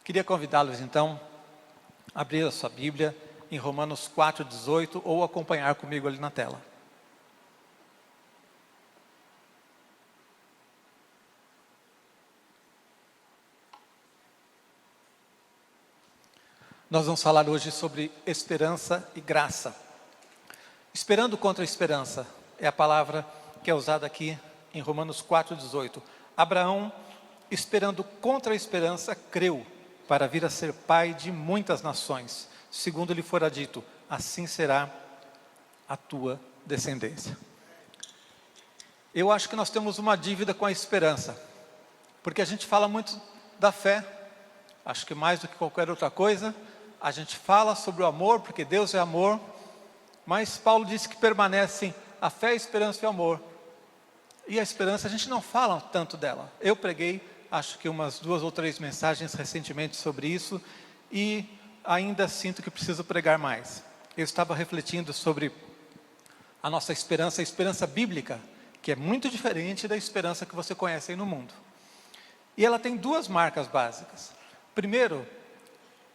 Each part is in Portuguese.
Queria convidá-los então a abrir a sua Bíblia em Romanos 4:18 ou acompanhar comigo ali na tela. Nós vamos falar hoje sobre esperança e graça. Esperando contra a esperança é a palavra que é usada aqui em Romanos 4:18. Abraão, esperando contra a esperança, creu para vir a ser pai de muitas nações, segundo lhe fora dito, assim será a tua descendência. Eu acho que nós temos uma dívida com a esperança, porque a gente fala muito da fé, acho que mais do que qualquer outra coisa, a gente fala sobre o amor, porque Deus é amor, mas Paulo disse que permanecem a fé, a esperança e o amor. E a esperança a gente não fala tanto dela. Eu preguei, acho que umas 2 ou 3 mensagens recentemente sobre isso, e ainda sinto que preciso pregar mais. Eu estava refletindo sobre a nossa esperança, a esperança bíblica, que é muito diferente da esperança que você conhece aí no mundo. E ela tem 2 marcas básicas. Primeiro,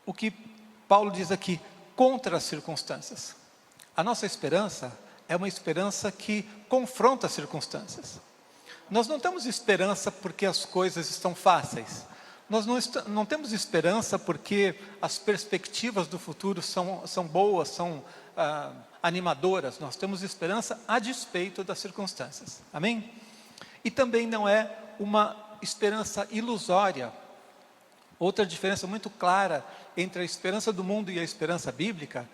o que Paulo diz aqui, contra as circunstâncias. A nossa esperança é uma esperança que confronta as circunstâncias. Nós não temos esperança porque as coisas estão fáceis. Nós não temos esperança porque as perspectivas do futuro são boas, são animadoras. Nós temos esperança a despeito das circunstâncias. Amém? E também não é uma esperança ilusória. Outra diferença muito clara entre a esperança do mundo e a esperança bíblica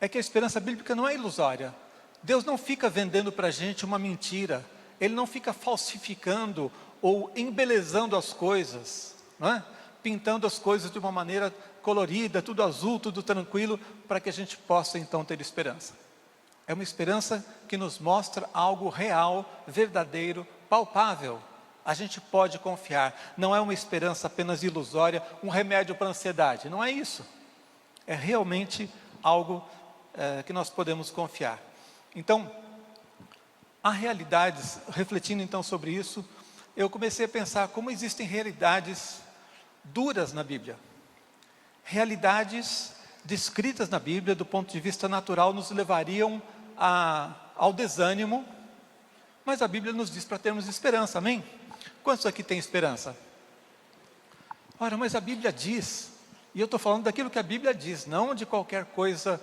é que a esperança bíblica não é ilusória. Deus não fica vendendo para a gente uma mentira. Ele não fica falsificando ou embelezando as coisas, não é? Pintando as coisas de uma maneira colorida, tudo azul, tudo tranquilo, para que a gente possa então ter esperança. É uma esperança que nos mostra algo real, verdadeiro, palpável. A gente pode confiar. Não é uma esperança apenas ilusória, um remédio para a ansiedade. Não é isso. É realmente algo que nós podemos confiar. Então, há realidades, refletindo então sobre isso, eu comecei a pensar como existem realidades duras na Bíblia. Realidades descritas na Bíblia, do ponto de vista natural, nos levariam ao desânimo, mas a Bíblia nos diz para termos esperança, amém? Quantos aqui têm esperança? Ora, mas a Bíblia diz, e eu estou falando daquilo que a Bíblia diz, não de qualquer coisa,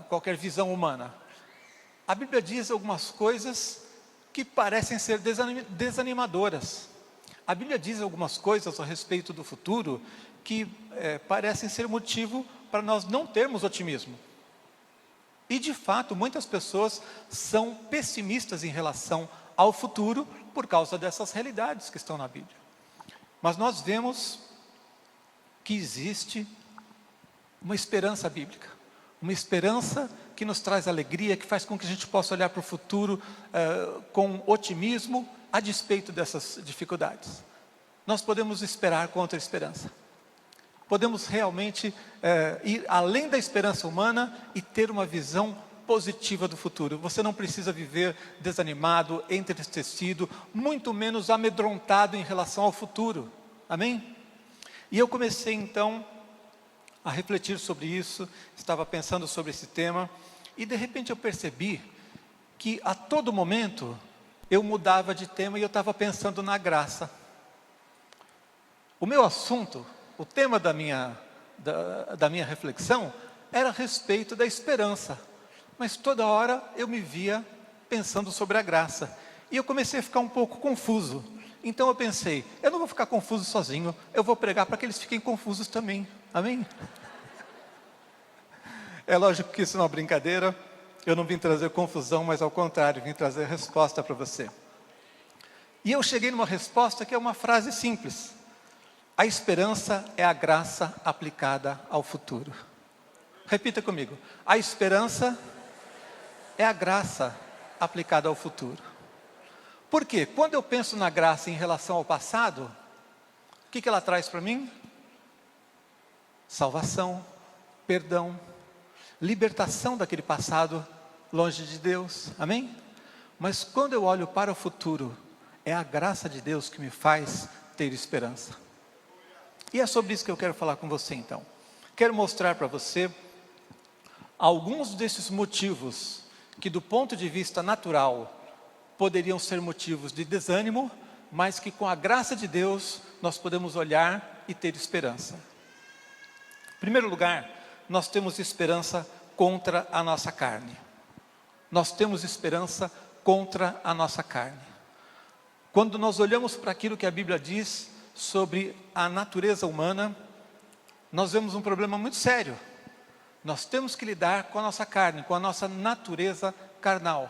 qualquer visão humana. A Bíblia diz algumas coisas que parecem ser desanimadoras. A Bíblia diz algumas coisas a respeito do futuro que parecem ser motivo para nós não termos otimismo. E de fato, muitas pessoas são pessimistas em relação ao futuro por causa dessas realidades que estão na Bíblia. Mas nós vemos que existe uma esperança bíblica, uma esperança que nos traz alegria, que faz com que a gente possa olhar para o futuro com otimismo, a despeito dessas dificuldades. Nós podemos esperar contra a esperança. Podemos realmente ir além da esperança humana e ter uma visão positiva do futuro. Você não precisa viver desanimado, entristecido, muito menos amedrontado em relação ao futuro. Amém? E eu comecei então a refletir sobre isso, estava pensando sobre esse tema, e de repente eu percebi que a todo momento eu mudava de tema e eu estava pensando na graça. O meu assunto, o tema da minha reflexão, era a respeito da esperança. Mas toda hora eu me via pensando sobre a graça. E eu comecei a ficar um pouco confuso. Então eu pensei, eu não vou ficar confuso sozinho, eu vou pregar para que eles fiquem confusos também. Amém? É lógico que isso não é uma brincadeira. Eu não vim trazer confusão, mas ao contrário, vim trazer resposta para você. E eu cheguei numa resposta que é uma frase simples. A esperança é a graça aplicada ao futuro. Repita comigo. A esperança é a graça aplicada ao futuro. Por quê? Quando eu penso na graça em relação ao passado, o que ela traz para mim? Salvação, perdão, libertação daquele passado longe de Deus. Amém? Mas quando eu olho para o futuro, é a graça de Deus que me faz ter esperança. E é sobre isso que eu quero falar com você então. Quero mostrar para você alguns desses motivos que do ponto de vista natural poderiam ser motivos de desânimo, mas que com a graça de Deus nós podemos olhar e ter esperança. Em primeiro lugar, nós temos esperança contra a nossa carne. Nós temos esperança contra a nossa carne. Quando nós olhamos para aquilo que a Bíblia diz sobre a natureza humana, nós vemos um problema muito sério. Nós temos que lidar com a nossa carne, com a nossa natureza carnal.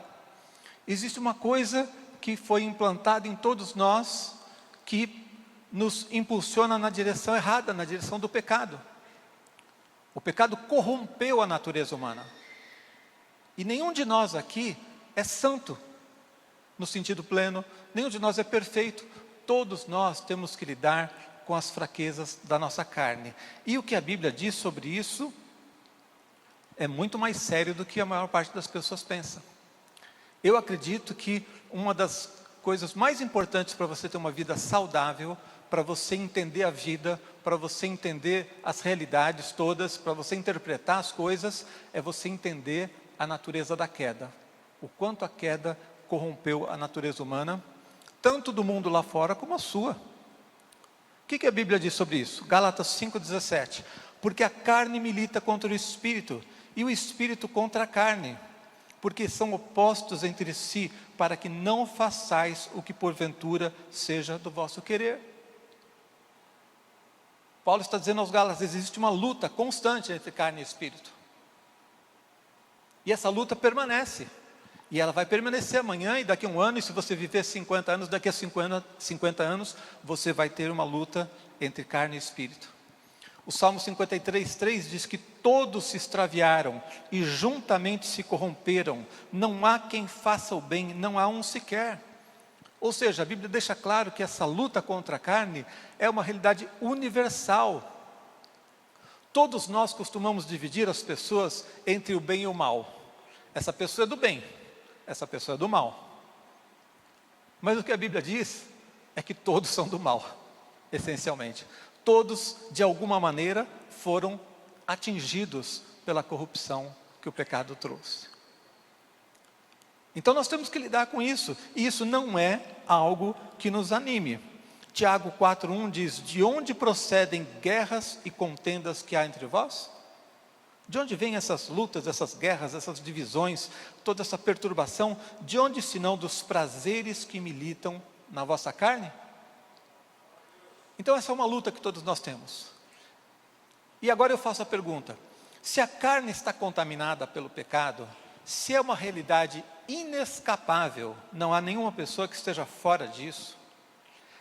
Existe uma coisa que foi implantada em todos nós, que nos impulsiona na direção errada, na direção do pecado. O pecado corrompeu a natureza humana. E nenhum de nós aqui é santo, no sentido pleno, nenhum de nós é perfeito. Todos nós temos que lidar com as fraquezas da nossa carne. E o que a Bíblia diz sobre isso é muito mais sério do que a maior parte das pessoas pensa. Eu acredito que uma das coisas mais importantes para você ter uma vida saudável, para você entender a vida, para você entender as realidades todas, para você interpretar as coisas, é você entender a natureza da queda. O quanto a queda corrompeu a natureza humana, tanto do mundo lá fora como a sua. O que a Bíblia diz sobre isso? Gálatas 5,17. Porque a carne milita contra o Espírito, e o Espírito contra a carne, porque são opostos entre si, para que não façais o que porventura seja do vosso querer. Paulo está dizendo aos Gálatas, existe uma luta constante entre carne e Espírito. E essa luta permanece. E ela vai permanecer amanhã e daqui a um ano, e se você viver 50 anos, daqui a 50 anos, você vai ter uma luta entre carne e Espírito. O Salmo 53:3 diz que todos se extraviaram e juntamente se corromperam. Não há quem faça o bem, não há um sequer. Ou seja, a Bíblia deixa claro que essa luta contra a carne é uma realidade universal. Todos nós costumamos dividir as pessoas entre o bem e o mal. Essa pessoa é do bem, essa pessoa é do mal. Mas o que a Bíblia diz é que todos são do mal, essencialmente. Todos, de alguma maneira, foram atingidos pela corrupção que o pecado trouxe. Então nós temos que lidar com isso, e isso não é algo que nos anime. Tiago 4:1 diz, de onde procedem guerras e contendas que há entre vós? De onde vêm essas lutas, essas guerras, essas divisões, toda essa perturbação? De onde senão dos prazeres que militam na vossa carne? Então essa é uma luta que todos nós temos. E agora eu faço a pergunta, se a carne está contaminada pelo pecado, se é uma realidade inescapável, não há nenhuma pessoa que esteja fora disso,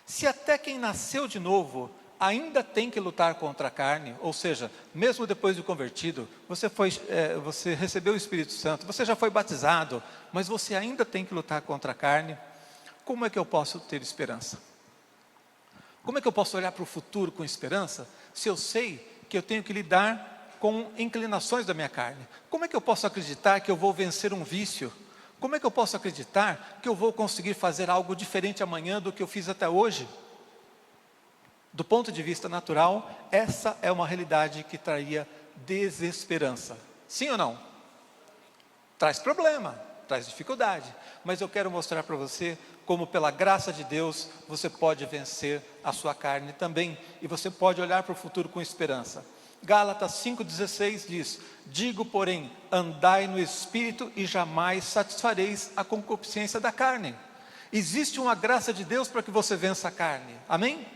se até quem nasceu de novo ainda tem que lutar contra a carne, ou seja, mesmo depois de convertido, você recebeu o Espírito Santo, você já foi batizado, mas você ainda tem que lutar contra a carne, como é que eu posso ter esperança? Como é que eu posso olhar para o futuro com esperança, se eu sei que eu tenho que lidar com inclinações da minha carne? Como é que eu posso acreditar que eu vou vencer um vício? Como é que eu posso acreditar que eu vou conseguir fazer algo diferente amanhã do que eu fiz até hoje? Do ponto de vista natural, essa é uma realidade que traria desesperança. Sim ou não? Traz problema, traz dificuldade. Mas eu quero mostrar para você como pela graça de Deus, você pode vencer a sua carne também. E você pode olhar para o futuro com esperança. Gálatas 5,16 diz, digo porém, andai no Espírito e jamais satisfareis a concupiscência da carne. Existe uma graça de Deus para que você vença a carne. Amém?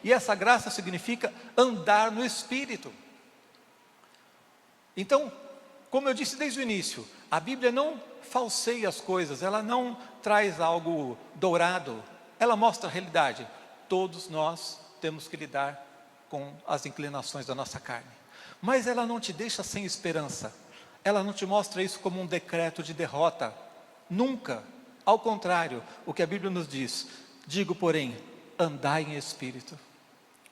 E essa graça significa andar no Espírito. Então, como eu disse desde o início, a Bíblia não falseia as coisas, ela não traz algo dourado, ela mostra a realidade. Todos nós temos que lidar com as inclinações da nossa carne. Mas ela não te deixa sem esperança, ela não te mostra isso como um decreto de derrota, nunca. Ao contrário, o que a Bíblia nos diz, digo porém, andai em Espírito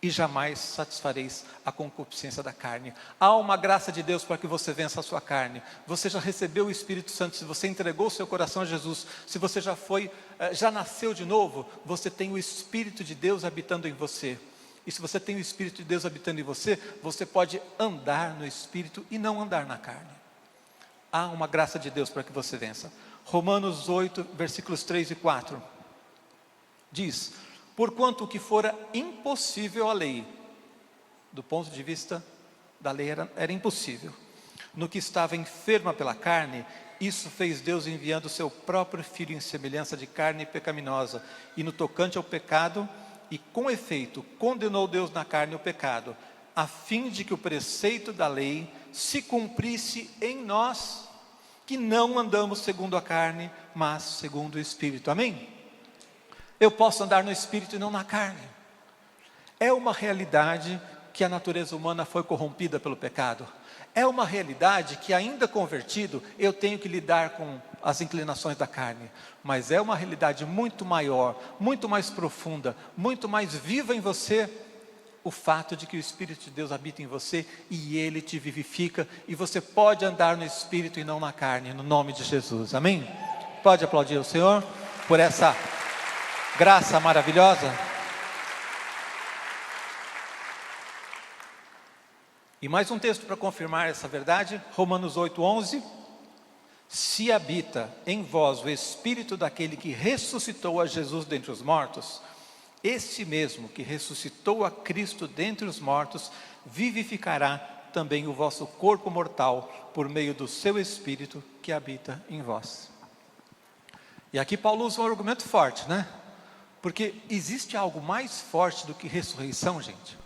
e jamais satisfareis a concupiscência da carne. Há uma graça de Deus para que você vença a sua carne. Você já recebeu o Espírito Santo, se você entregou o seu coração a Jesus, se você já nasceu de novo, você tem o Espírito de Deus habitando em você. E se você tem o Espírito de Deus habitando em você, você pode andar no Espírito e não andar na carne. Há uma graça de Deus para que você vença. Romanos 8, versículos 3 e 4. Diz: porquanto o que fora impossível à lei, do ponto de vista da lei era impossível, no que estava enferma pela carne, isso fez Deus enviando o seu próprio Filho em semelhança de carne pecaminosa, e no tocante ao pecado, e com efeito condenou Deus na carne o pecado, a fim de que o preceito da lei se cumprisse em nós, que não andamos segundo a carne, mas segundo o Espírito. Amém? Eu posso andar no Espírito e não na carne. É uma realidade que a natureza humana foi corrompida pelo pecado. É uma realidade que, ainda convertido, eu tenho que lidar com as inclinações da carne. Mas é uma realidade muito maior, muito mais profunda, muito mais viva em você, o fato de que o Espírito de Deus habita em você e Ele te vivifica, e você pode andar no Espírito e não na carne, no nome de Jesus. Amém? Pode aplaudir o Senhor por essa graça maravilhosa? E mais um texto para confirmar essa verdade, Romanos 8, 11. Se habita em vós o Espírito daquele que ressuscitou a Jesus dentre os mortos, esse mesmo que ressuscitou a Cristo dentre os mortos, vivificará também o vosso corpo mortal, por meio do seu Espírito que habita em vós. E aqui Paulo usa um argumento forte, né? Porque existe algo mais forte do que ressurreição, gente?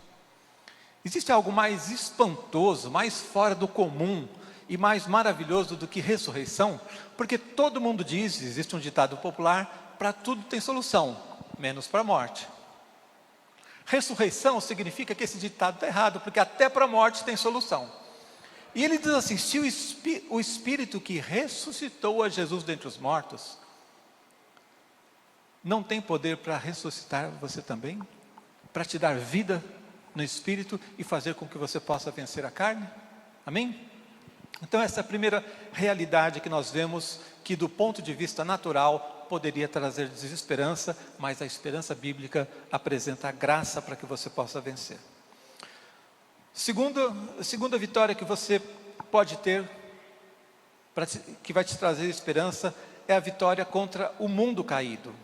Existe algo mais espantoso, mais fora do comum e mais maravilhoso do que ressurreição? Porque todo mundo diz, existe um ditado popular, para tudo tem solução, menos para a morte. Ressurreição significa que esse ditado está errado, porque até para a morte tem solução. E ele diz assim: se o Espírito que ressuscitou a Jesus dentre os mortos não tem poder para ressuscitar você também? Para te dar vida no Espírito e fazer com que você possa vencer a carne? Amém? Então essa é a primeira realidade que nós vemos, que do ponto de vista natural poderia trazer desesperança, mas a esperança bíblica apresenta a graça para que você possa vencer. Segunda vitória que você pode ter, que vai te trazer esperança, é a vitória contra o mundo caído.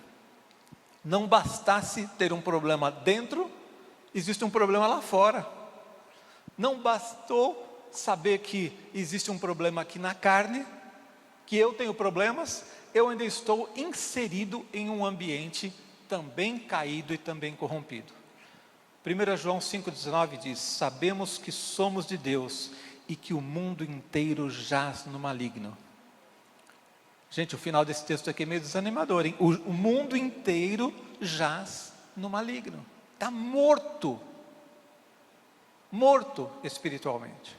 Não bastasse ter um problema dentro, existe um problema lá fora. Não bastou saber que existe um problema aqui na carne, que eu tenho problemas, eu ainda estou inserido em um ambiente também caído e também corrompido. 1 João 5,19 diz: sabemos que somos de Deus e que o mundo inteiro jaz no maligno. Gente, o final desse texto aqui é meio desanimador, hein? O mundo inteiro jaz no maligno. Está morto espiritualmente.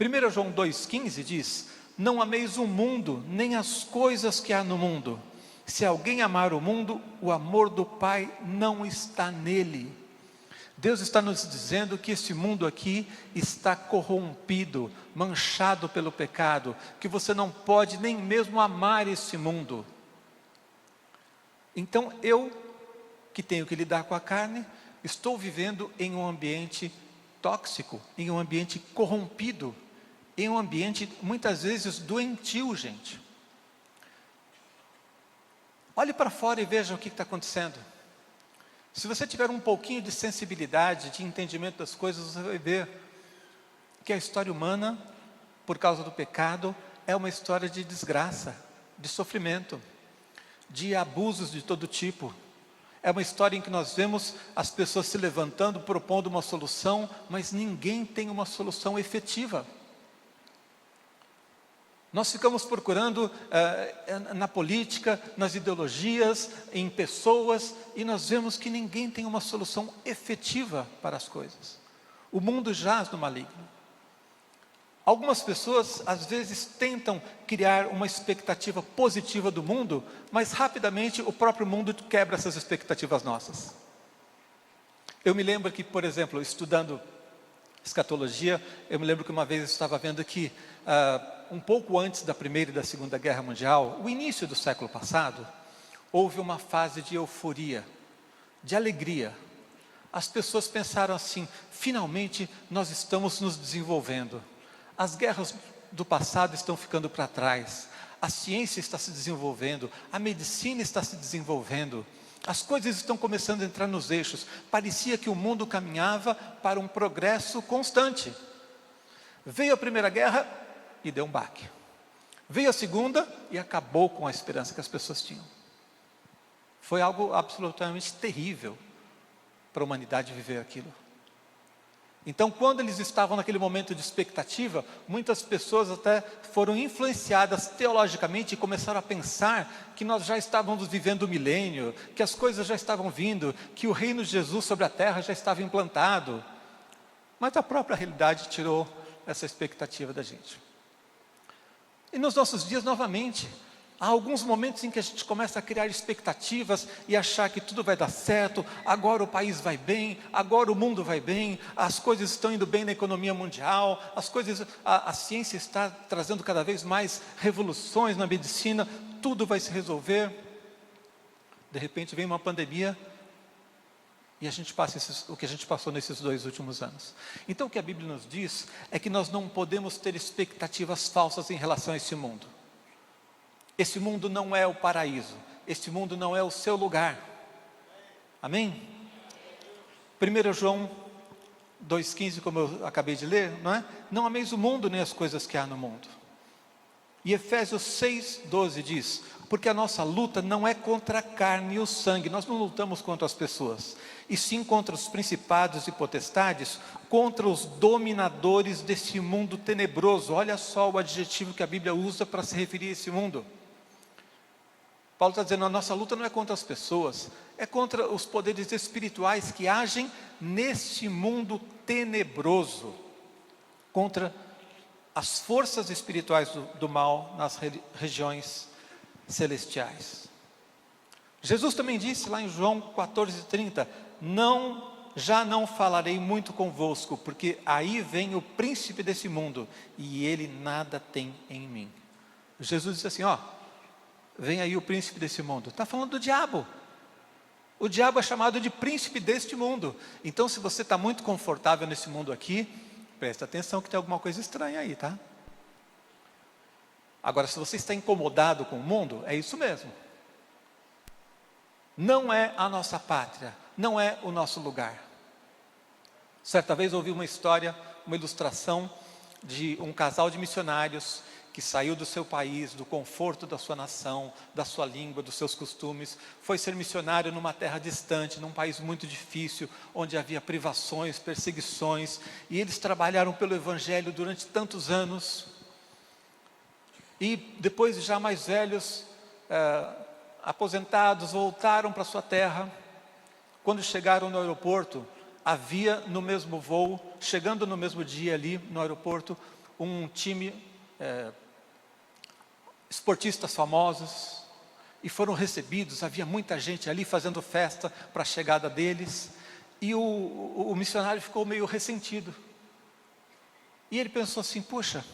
1 João 2,15 diz: não ameis o mundo, nem as coisas que há no mundo. Se alguém amar o mundo, o amor do Pai não está nele. Deus está nos dizendo que esse mundo aqui está corrompido, manchado pelo pecado, que você não pode nem mesmo amar esse mundo. Então eu, que tenho que lidar com a carne, estou vivendo em um ambiente tóxico, em um ambiente corrompido, em um ambiente muitas vezes doentio, gente. Olhe para fora e veja o que está acontecendo. Se você tiver um pouquinho de sensibilidade, de entendimento das coisas, você vai ver que a história humana, por causa do pecado, é uma história de desgraça, de sofrimento, de abusos de todo tipo. É uma história em que nós vemos as pessoas se levantando, propondo uma solução, mas ninguém tem uma solução efetiva. Nós ficamos procurando na política, nas ideologias, em pessoas, e nós vemos que ninguém tem uma solução efetiva para as coisas. O mundo jaz no maligno. Algumas pessoas às vezes tentam criar uma expectativa positiva do mundo, mas rapidamente o próprio mundo quebra essas expectativas nossas. Eu me lembro que, por exemplo, estudando escatologia, eu me lembro que uma vez eu estava vendo que um pouco antes da Primeira e da Segunda Guerra Mundial, o início do século passado, houve uma fase de euforia, de alegria. as pessoas pensaram assim: finalmente nós estamos nos desenvolvendo. As guerras do passado estão ficando para trás. A ciência está se desenvolvendo, a medicina está se desenvolvendo. As coisas estão começando a entrar nos eixos. Parecia que o mundo caminhava para um progresso constante. Veio a Primeira Guerra e deu um baque. Veio a Segunda e acabou com a esperança que as pessoas tinham. Foi algo absolutamente terrível para a humanidade viver aquilo. Então, quando eles estavam naquele momento de expectativa, muitas pessoas até foram influenciadas teologicamente e começaram a pensar que nós já estávamos vivendo o milênio, que as coisas já estavam vindo, que o reino de Jesus sobre a terra já estava implantado. Mas a própria realidade tirou essa expectativa da gente. E nos nossos dias, novamente, há alguns momentos em que a gente começa a criar expectativas e achar que tudo vai dar certo, agora o país vai bem, agora o mundo vai bem, as coisas estão indo bem na economia mundial, a ciência está trazendo cada vez mais revoluções na medicina, tudo vai se resolver. De repente vem uma pandemia e a gente passa o que a gente passou nesses 2 últimos anos. Então o que a Bíblia nos diz é que nós não podemos ter expectativas falsas em relação a esse mundo. Esse mundo não é o paraíso. Esse mundo não é o seu lugar. Amém? 1 João 2,15, como eu acabei de ler, não é? Não ameis o mundo nem as coisas que há no mundo. E Efésios 6,12 diz: porque a nossa luta não é contra a carne e o sangue. Nós não lutamos contra as pessoas, e sim contra os principados e potestades, contra os dominadores desse mundo tenebroso. Olha só o adjetivo que a Bíblia usa para se referir a esse mundo. Paulo está dizendo: a nossa luta não é contra as pessoas, é contra os poderes espirituais que agem neste mundo tenebroso, contra as forças espirituais do mal nas regiões celestiais. Jesus também disse lá em João 14,30: já não falarei muito convosco, porque aí vem o príncipe desse mundo, e ele nada tem em mim. Jesus disse assim: vem aí o príncipe desse mundo. Está falando do diabo. O diabo é chamado de príncipe deste mundo. Então, se você está muito confortável nesse mundo aqui, presta atenção que tem alguma coisa estranha aí, tá? Agora, se você está incomodado com o mundo, é isso mesmo. Não é a nossa pátria, não é o nosso lugar. Certa vez ouvi uma história, uma ilustração de um casal de missionários que saiu do seu país, do conforto da sua nação, da sua língua, dos seus costumes, foi ser missionário numa terra distante, num país muito difícil, onde havia privações, perseguições, e eles trabalharam pelo Evangelho durante tantos anos, e depois, já mais velhos, aposentados, voltaram para sua terra. Quando chegaram no aeroporto, havia no mesmo voo, chegando no mesmo dia ali no aeroporto, um time esportistas famosos, e foram recebidos. Havia muita gente ali fazendo festa para a chegada deles, e o missionário ficou meio ressentido, e ele pensou assim: puxa,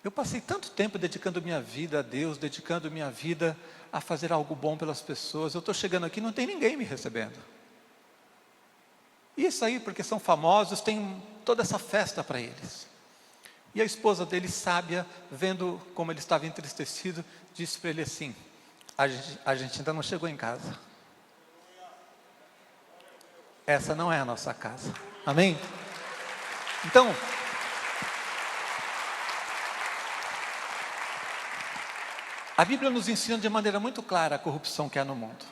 eu passei tanto tempo dedicando minha vida a Deus, dedicando minha vida a fazer algo bom pelas pessoas, eu estou chegando aqui e não tem ninguém me recebendo. E isso aí, porque são famosos, tem toda essa festa para eles. E a esposa dele, sábia, vendo como ele estava entristecido, disse para ele assim: a gente ainda não chegou em casa. Essa não é a nossa casa. Amém? Então, a Bíblia nos ensina de maneira muito clara a corrupção que há no mundo.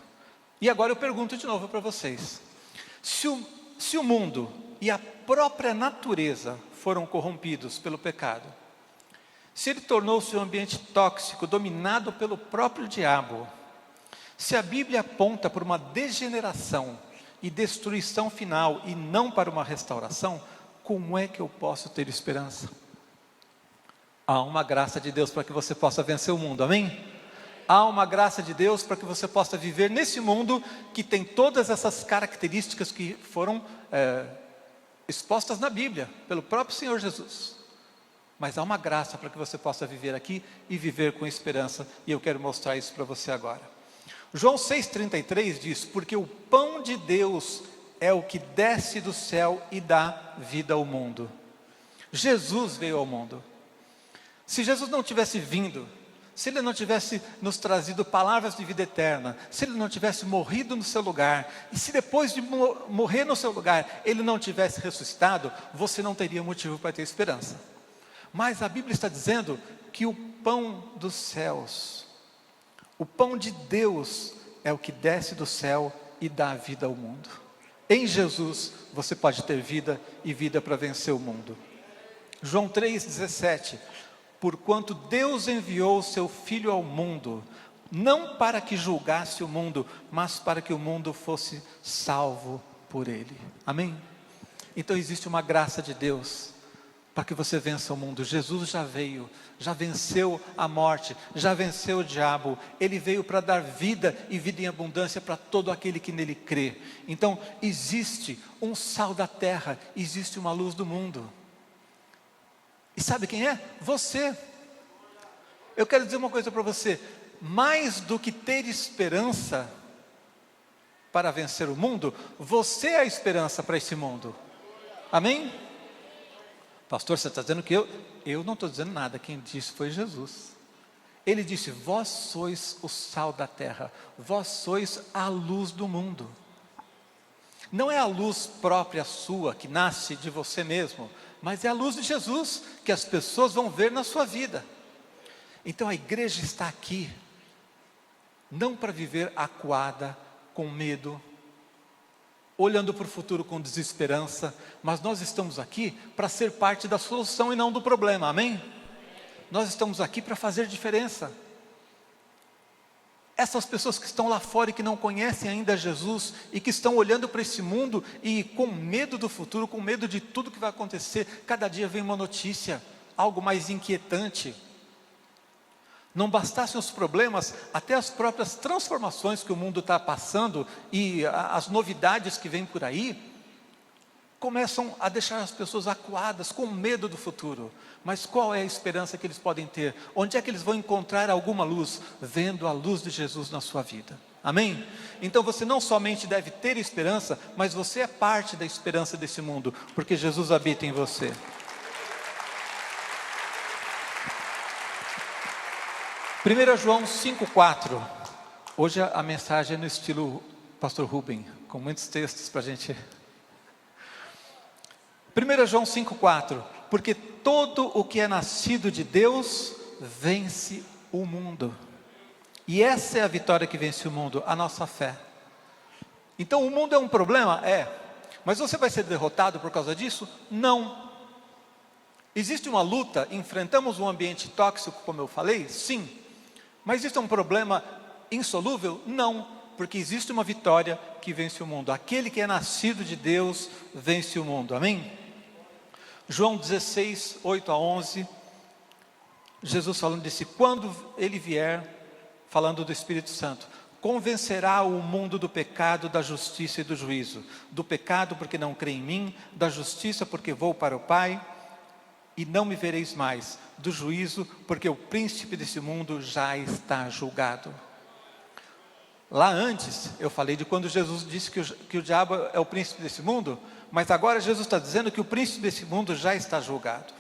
E agora eu pergunto de novo para vocês: se o mundo e a própria natureza foram corrompidos pelo pecado, se ele tornou-se um ambiente tóxico, dominado pelo próprio diabo, se a Bíblia aponta para uma degeneração e destruição final e não para uma restauração, como é que eu posso ter esperança? Há uma graça de Deus para que você possa vencer o mundo, amém? Há uma graça de Deus para que você possa viver nesse mundo que tem todas essas características que foram expostas na Bíblia, pelo próprio Senhor Jesus. Mas há uma graça para que você possa viver aqui e viver com esperança, e eu quero mostrar isso para você agora. João 6,33 diz: porque o pão de Deus é o que desce do céu e dá vida ao mundo. Jesus veio ao mundo. Se Jesus não tivesse vindo, se Ele não tivesse nos trazido palavras de vida eterna, se Ele não tivesse morrido no seu lugar, e se depois de morrer no seu lugar, Ele não tivesse ressuscitado, você não teria motivo para ter esperança. Mas a Bíblia está dizendo que o pão dos céus, o pão de Deus, é o que desce do céu e dá vida ao mundo. Em Jesus, você pode ter vida e vida para vencer o mundo. João 3,17, porquanto Deus enviou o seu Filho ao mundo, não para que julgasse o mundo, mas para que o mundo fosse salvo por Ele. Amém? Então existe uma graça de Deus para que você vença o mundo. Jesus já veio, já venceu a morte, já venceu o diabo. Ele veio para dar vida e vida em abundância para todo aquele que nele crê. Então existe um sal da terra, existe uma luz do mundo. E sabe quem é? Você. Eu quero dizer uma coisa para você, mais do que ter esperança para vencer o mundo, você é a esperança para esse mundo. Amém? Pastor, você está dizendo que eu não estou dizendo nada, quem disse foi Jesus. Ele disse, vós sois o sal da terra, vós sois a luz do mundo. Não é a luz própria sua, que nasce de você mesmo, mas é a luz de Jesus, que as pessoas vão ver na sua vida. Então a igreja está aqui, não para viver acuada, com medo, olhando para o futuro com desesperança, mas nós estamos aqui para ser parte da solução e não do problema, amém? Nós estamos aqui para fazer diferença. Essas pessoas que estão lá fora e que não conhecem ainda Jesus e que estão olhando para esse mundo e com medo do futuro, com medo de tudo que vai acontecer, cada dia vem uma notícia, algo mais inquietante. Não bastassem os problemas, até as próprias transformações que o mundo está passando e as novidades que vêm por aí, começam a deixar as pessoas acuadas, com medo do futuro. Mas qual é a esperança que eles podem ter? Onde é que eles vão encontrar alguma luz? Vendo a luz de Jesus na sua vida. Amém? Então você não somente deve ter esperança, mas você é parte da esperança desse mundo, porque Jesus habita em você. João 5,4. Hoje a mensagem é no estilo Pastor Rubem, com muitos textos para a gente. 1 João 5,4. Porque todo o que é nascido de Deus vence o mundo. E essa é a vitória que vence o mundo, a nossa fé. Então o mundo é um problema? É. Mas você vai ser derrotado por causa disso? Não. Existe uma luta, enfrentamos um ambiente tóxico, como eu falei? Sim. Mas isso é um problema insolúvel? Não, porque existe uma vitória que vence o mundo. Aquele que é nascido de Deus vence o mundo, amém? João 16, 8 a 11, Jesus falando disse, quando Ele vier, falando do Espírito Santo, convencerá o mundo do pecado, da justiça e do juízo. Do pecado porque não crê em mim, da justiça porque vou para o Pai, e não me vereis mais, do juízo, porque o príncipe desse mundo já está julgado. Lá antes, eu falei de quando Jesus disse que o diabo é o príncipe desse mundo, mas agora Jesus está dizendo que o príncipe desse mundo já está julgado.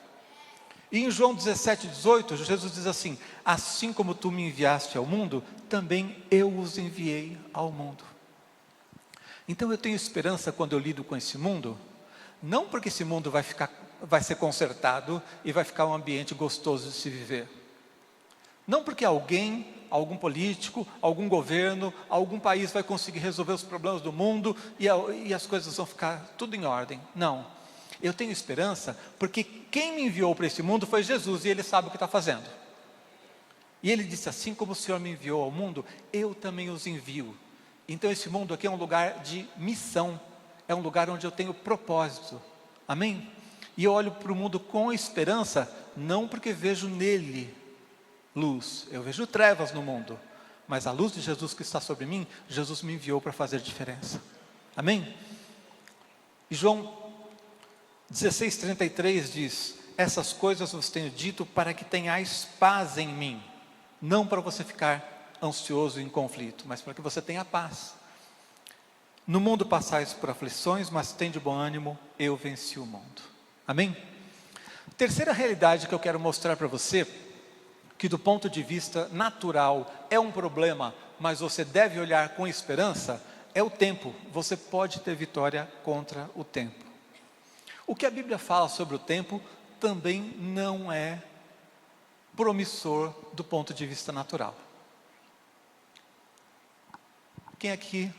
E em João 17, 18, Jesus diz assim, assim como tu me enviaste ao mundo, também eu os enviei ao mundo. Então eu tenho esperança quando eu lido com esse mundo, não porque esse mundo vai ser consertado e vai ficar um ambiente gostoso de se viver. Não porque algum político, algum governo, algum país vai conseguir resolver os problemas do mundo e as coisas vão ficar tudo em ordem. Não. Eu tenho esperança porque quem me enviou para esse mundo foi Jesus e Ele sabe o que está fazendo. E Ele disse, assim como o Senhor me enviou ao mundo, eu também os envio. Então esse mundo aqui é um lugar de missão, é um lugar onde eu tenho propósito. Amém? E eu olho para o mundo com esperança, não porque vejo nele luz, eu vejo trevas no mundo, mas a luz de Jesus que está sobre mim, Jesus me enviou para fazer diferença. Amém? E João 16:33 diz, essas coisas vos tenho dito para que tenhais paz em mim, não para você ficar ansioso e em conflito, mas para que você tenha paz. No mundo passais por aflições, mas tende bom ânimo, eu venci o mundo. Amém? Terceira realidade que eu quero mostrar para você, que do ponto de vista natural é um problema, mas você deve olhar com esperança, é o tempo. Você pode ter vitória contra o tempo. O que a Bíblia fala sobre o tempo também não é promissor do ponto de vista natural. Quem aqui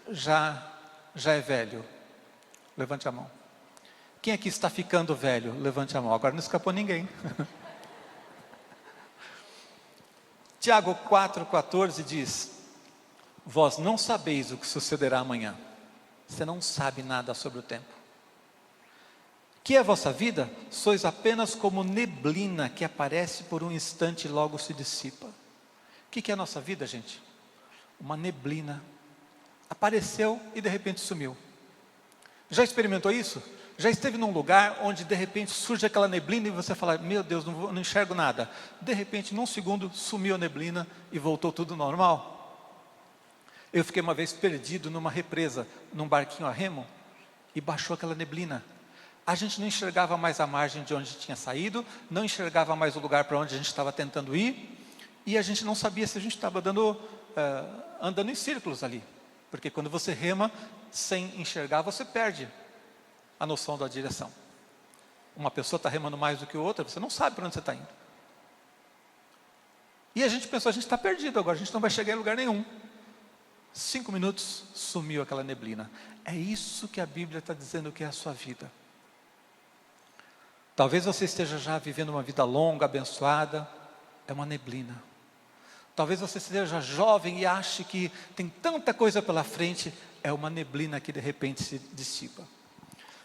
já é velho? Levante a mão. Quem aqui está ficando velho? Levante a mão. Agora não escapou ninguém. Tiago 4,14 diz: vós não sabeis o que sucederá amanhã. Você não sabe nada sobre o tempo. Que é a vossa vida? Sois apenas como neblina que aparece por um instante e logo se dissipa. O que é a nossa vida, gente? Uma neblina. Apareceu e de repente sumiu. Já experimentou isso? Já esteve num lugar onde de repente surge aquela neblina e você fala: meu Deus, não enxergo nada. De repente, num segundo, sumiu a neblina e voltou tudo normal. Eu fiquei uma vez perdido numa represa, num barquinho a remo, e baixou aquela neblina. A gente não enxergava mais a margem de onde tinha saído, não enxergava mais o lugar para onde a gente estava tentando ir, e a gente não sabia se a gente estava andando em círculos ali. Porque quando você rema sem enxergar, você perde a noção da direção. Uma pessoa está remando mais do que outra, você não sabe para onde você está indo. E a gente pensou: a gente está perdido agora, a gente não vai chegar em lugar nenhum. 5 minutos, sumiu aquela neblina. É isso que a Bíblia está dizendo que é a sua vida. Talvez você esteja já vivendo uma vida longa, abençoada, é uma neblina. Talvez você seja jovem e ache que tem tanta coisa pela frente, é uma neblina que de repente se dissipa.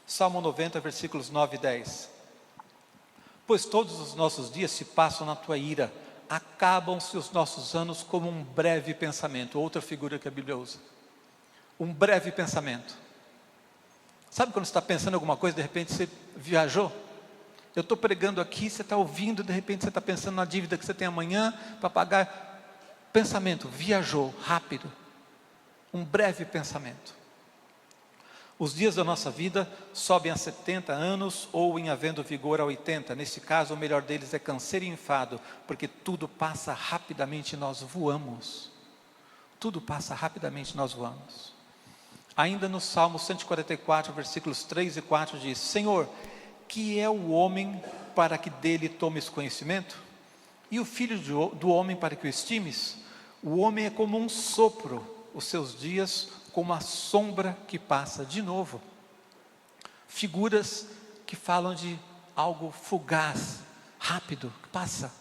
Salmo 90, versículos 9 e 10. Pois todos os nossos dias se passam na tua ira, acabam-se os nossos anos como um breve pensamento. Outra figura que a Bíblia usa. Um breve pensamento. Sabe quando você está pensando em alguma coisa, de repente você viajou? Eu estou pregando aqui, você está ouvindo, de repente você está pensando na dívida que você tem amanhã para pagar. Pensamento, viajou, rápido. Um breve pensamento. Os dias da nossa vida sobem a 70 anos ou em havendo vigor a 80. Nesse caso, o melhor deles é canseiro e enfado, porque tudo passa rapidamente e nós voamos. Tudo passa rapidamente e nós voamos. Ainda no Salmo 144, versículos 3 e 4 diz: Senhor, que é o homem para que dele tomes conhecimento? E o filho do homem para que o estimes? O homem é como um sopro, os seus dias como a sombra que passa. De novo, figuras que falam de algo fugaz, rápido, que passa.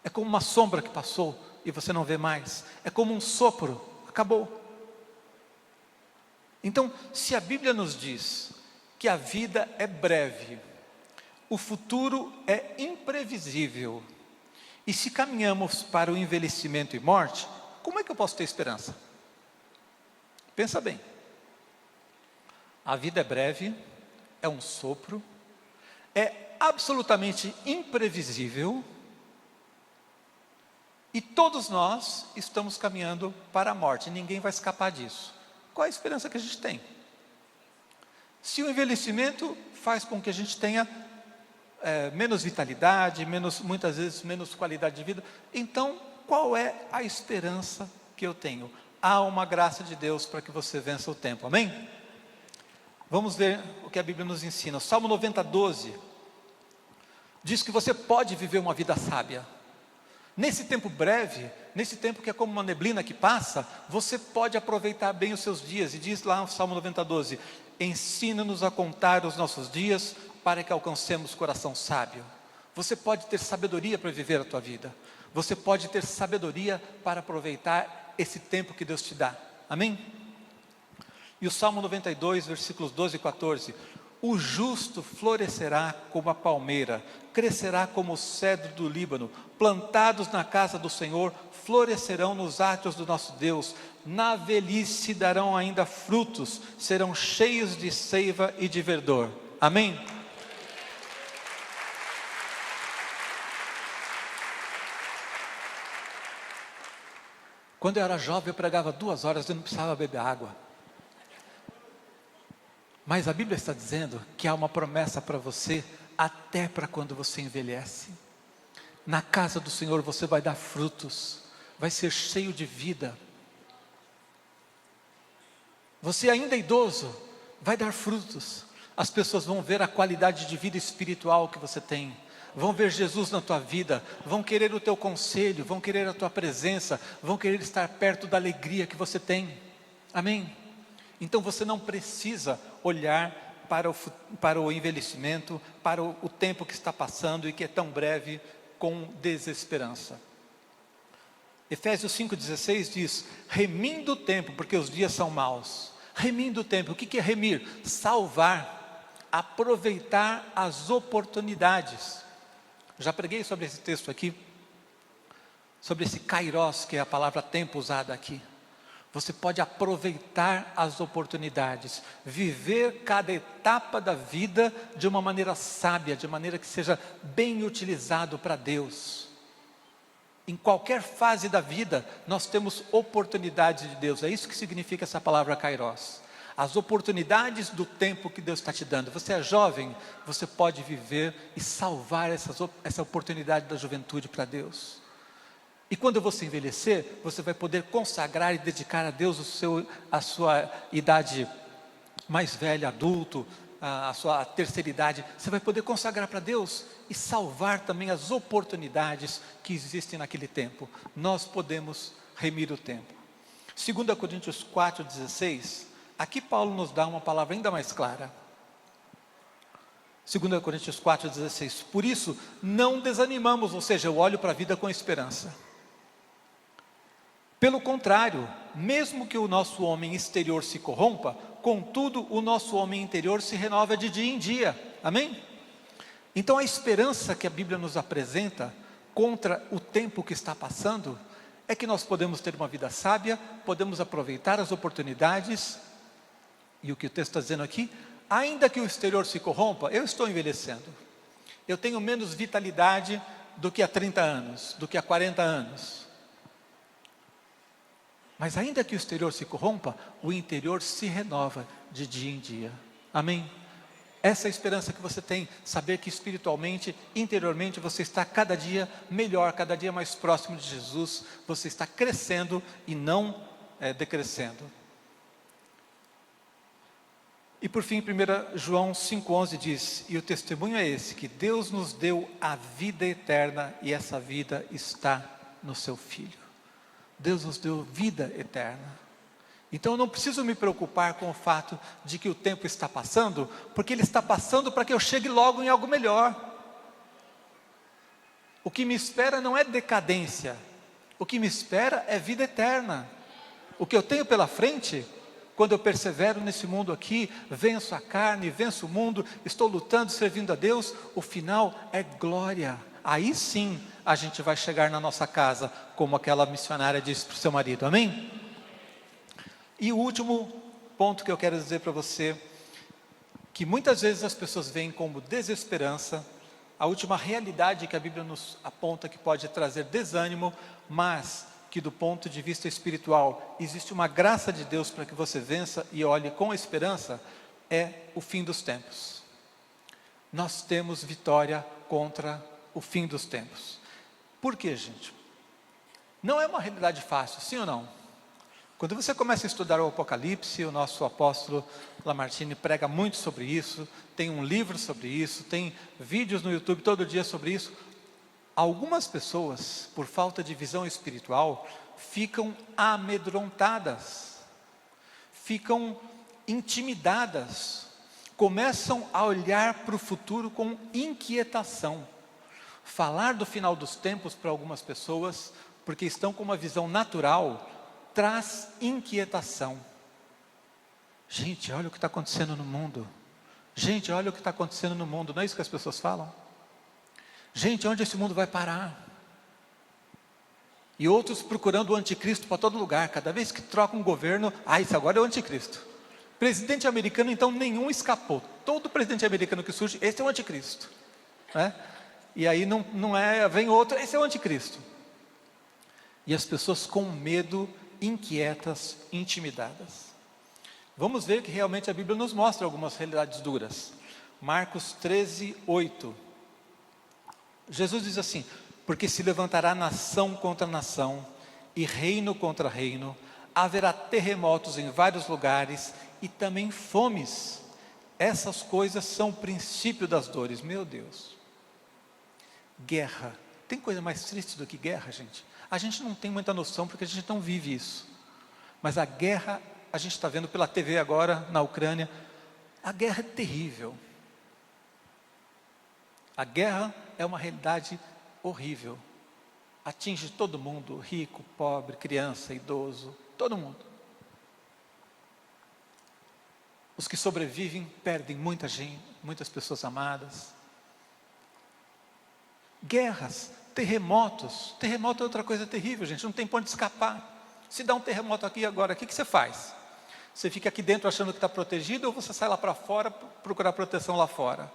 É como uma sombra que passou e você não vê mais. É como um sopro, acabou. Então, se a Bíblia nos diz que a vida é breve, o futuro é imprevisível, e se caminhamos para o envelhecimento e morte, como é que eu posso ter esperança? Pensa bem. A vida é breve, é um sopro, é absolutamente imprevisível, e todos nós estamos caminhando para a morte, ninguém vai escapar disso. Qual é a esperança que a gente tem? Se o envelhecimento faz com que a gente tenha menos vitalidade, muitas vezes menos qualidade de vida, então qual é a esperança que eu tenho? Há uma graça de Deus para que você vença o tempo, amém? Vamos ver o que a Bíblia nos ensina. O Salmo 90, 12 diz que você pode viver uma vida sábia. Nesse tempo breve, nesse tempo que é como uma neblina que passa, você pode aproveitar bem os seus dias. E diz lá no Salmo 90, 12: ensina-nos a contar os nossos dias, para que alcancemos coração sábio. Você pode ter sabedoria para viver a tua vida. Você pode ter sabedoria para aproveitar esse tempo que Deus te dá. Amém? E o Salmo 92, versículos 12 e 14. O justo florescerá como a palmeira, crescerá como o cedro do Líbano, plantados na casa do Senhor, florescerão nos átrios do nosso Deus, na velhice darão ainda frutos, serão cheios de seiva e de verdor. Amém? Quando eu era jovem, eu pregava 2 horas e não precisava beber água. Mas a Bíblia está dizendo que há uma promessa para você, até para quando você envelhece. Na casa do Senhor você vai dar frutos, vai ser cheio de vida. Você ainda é idoso, vai dar frutos. As pessoas vão ver a qualidade de vida espiritual que você tem, vão ver Jesus na tua vida, vão querer o teu conselho, vão querer a tua presença, vão querer estar perto da alegria que você tem. Amém? Então você não precisa olhar para o envelhecimento, para o tempo que está passando e que é tão breve, com desesperança. Efésios 5,16 diz: remindo o tempo, porque os dias são maus. Remindo o tempo, o que é remir? Salvar, aproveitar as oportunidades. Já preguei sobre esse texto aqui, sobre esse kairos, que é a palavra tempo usada aqui. Você pode aproveitar as oportunidades, viver cada etapa da vida de uma maneira sábia, de maneira que seja bem utilizado para Deus. Em qualquer fase da vida, nós temos oportunidades de Deus. É isso que significa essa palavra kairos. As oportunidades do tempo que Deus está te dando. Você é jovem, você pode viver e salvar essa oportunidade da juventude para Deus. E quando você envelhecer, você vai poder consagrar e dedicar a Deus a sua idade mais velha, adulto, a sua terceira idade. Você vai poder consagrar para Deus e salvar também as oportunidades que existem naquele tempo. Nós podemos remir o tempo. 2 Coríntios 4,16, aqui Paulo nos dá uma palavra ainda mais clara. 2 Coríntios 4,16, por isso não desanimamos, ou seja, eu olho para a vida com esperança. Pelo contrário, mesmo que o nosso homem exterior se corrompa, contudo o nosso homem interior se renova de dia em dia. Amém? Então a esperança que a Bíblia nos apresenta contra o tempo que está passando é que nós podemos ter uma vida sábia, podemos aproveitar as oportunidades. E o que o texto está dizendo aqui, ainda que o exterior se corrompa, eu estou envelhecendo. Eu tenho menos vitalidade do que há 30 anos, do que há 40 anos. Mas ainda que o exterior se corrompa, o interior se renova de dia em dia. Amém? Essa é a esperança que você tem, saber que espiritualmente, interiormente, você está cada dia melhor, cada dia mais próximo de Jesus, você está crescendo e não decrescendo. E por fim, 1 João 5,11 diz, e o testemunho é esse, que Deus nos deu a vida eterna e essa vida está no seu Filho. Deus nos deu vida eterna. Então eu não preciso me preocupar com o fato de que o tempo está passando, porque ele está passando para que eu chegue logo em algo melhor. O que me espera não é decadência, o que me espera é vida eterna. O que eu tenho pela frente, quando eu persevero nesse mundo aqui, venço a carne, venço o mundo, estou lutando, servindo a Deus, o final é glória. Aí sim a gente vai chegar na nossa casa, como aquela missionária disse para o seu marido, amém? E o último ponto que eu quero dizer para você, que muitas vezes as pessoas veem como desesperança, a última realidade que a Bíblia nos aponta que pode trazer desânimo, mas que do ponto de vista espiritual, existe uma graça de Deus para que você vença e olhe com esperança, é o fim dos tempos. Nós temos vitória contra o fim dos tempos. Por quê, gente? Não é uma realidade fácil, sim ou não? Quando você começa a estudar o Apocalipse, o nosso apóstolo Lamartine prega muito sobre isso, tem um livro sobre isso, tem vídeos no YouTube todo dia sobre isso. Algumas pessoas, por falta de visão espiritual, ficam amedrontadas, ficam intimidadas, começam a olhar para o futuro com inquietação. Falar do final dos tempos para algumas pessoas, porque estão com uma visão natural, traz inquietação. Gente, olha o que está acontecendo no mundo. Gente, olha o que está acontecendo no mundo. Não é isso que as pessoas falam? Gente, onde esse mundo vai parar? E outros procurando o anticristo para todo lugar. Cada vez que troca um governo, isso agora é o anticristo. Presidente americano, então, nenhum escapou. Todo presidente americano que surge, esse é o anticristo. Né? E aí não é, vem outro, esse é o anticristo. E as pessoas com medo, inquietas, intimidadas. Vamos ver que realmente a Bíblia nos mostra algumas realidades duras. Marcos 13, 8. Jesus diz assim: porque se levantará nação contra nação, e reino contra reino, haverá terremotos em vários lugares, e também fomes. Essas coisas são o princípio das dores. Meu Deus. Guerra. Tem coisa mais triste do que guerra, gente? A gente não tem muita noção, porque a gente não vive isso. Mas a guerra, a gente está vendo pela TV agora, na Ucrânia, a guerra é terrível. A guerra é uma realidade horrível. Atinge todo mundo, rico, pobre, criança, idoso, todo mundo. Os que sobrevivem perdem muita gente, muitas pessoas amadas. Guerras, terremotos. Terremoto é outra coisa terrível, gente, não tem ponto de escapar. Se dá um terremoto aqui agora, o que você faz? Você fica aqui dentro achando que está protegido, ou você sai lá para fora procurar proteção lá fora?